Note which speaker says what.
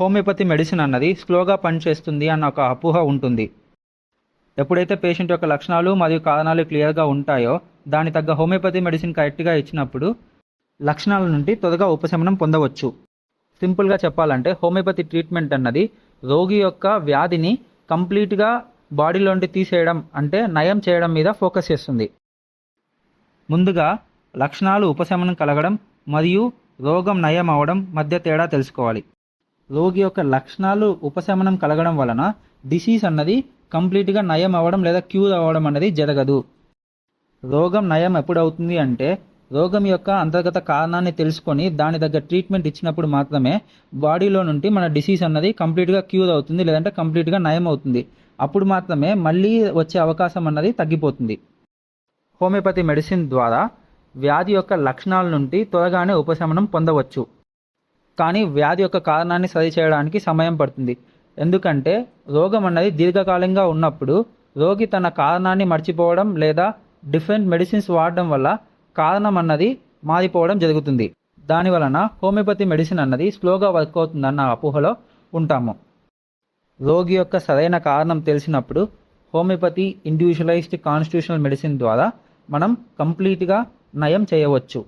Speaker 1: Homeopathy medicine అన్నది స్లోగా పనిచేస్తుంది అన్న ఒక అపోహ ఉంటుంది. ఎప్పుడైతే పేషెంట్ యొక్క లక్షణాలు మరియు కారణాలు క్లియర్గా ఉంటాయో దాని తగ్గ హోమియోపతి మెడిసిన్ కరెక్ట్గా ఇచ్చినప్పుడు లక్షణాల నుండి త్వరగా ఉపశమనం పొందవచ్చు. సింపుల్గా చెప్పాలంటే హోమియోపతి ట్రీట్మెంట్ అన్నది రోగి యొక్క వ్యాధిని కంప్లీట్గా బాడీలోండి తీసేయడం అంటే నయం చేయడం మీద ఫోకస్ చేస్తుంది. ముందుగా లక్షణాలు ఉపశమనం కలగడం మరియు రోగం నయం అవ్వడం మధ్య తేడా తెలుసుకోవాలి. రోగి యొక్క లక్షణాలు ఉపశమనం కలగడం వలన డిసీజ్ అన్నది కంప్లీట్గా నయం అవ్వడం లేదా క్యూర్ అవ్వడం అనేది జరగదు. రోగం నయం ఎప్పుడు అవుతుంది అంటే రోగం యొక్క అంతర్గత కారణాన్ని తెలుసుకొని దాని దగ్గర ట్రీట్మెంట్ ఇచ్చినప్పుడు మాత్రమే బాడీలో నుండి మన డిసీజ్ అన్నది కంప్లీట్గా క్యూర్ అవుతుంది లేదంటే కంప్లీట్గా నయం అవుతుంది. అప్పుడు మాత్రమే మళ్ళీ వచ్చే అవకాశం అన్నది తగ్గిపోతుంది. హోమియోపతి మెడిసిన్ ద్వారా వ్యాధి యొక్క లక్షణాల నుండి త్వరగానే ఉపశమనం పొందవచ్చు. కానీ వ్యాధి యొక్క కారణాన్ని సరిచేయడానికి సమయం పడుతుంది. ఎందుకంటే రోగం అన్నది దీర్ఘకాలంగా ఉన్నప్పుడు రోగి తన కారణాన్ని మర్చిపోవడం లేదా డిఫరెంట్ మెడిసిన్స్ వాడడం వల్ల కారణం అన్నది మారిపోవడం జరుగుతుంది. దానివలన హోమియోపతి మెడిసిన్ అన్నది స్లోగా వర్క్ అవుతుందన్న అపోహలో ఉంటాము. రోగి యొక్క సరైన కారణం తెలిసినప్పుడు హోమియోపతి ఇండివిజువలైజ్డ్ కాన్స్టిట్యూషనల్ మెడిసిన్ ద్వారా మనం కంప్లీట్గా నయం చేయవచ్చు.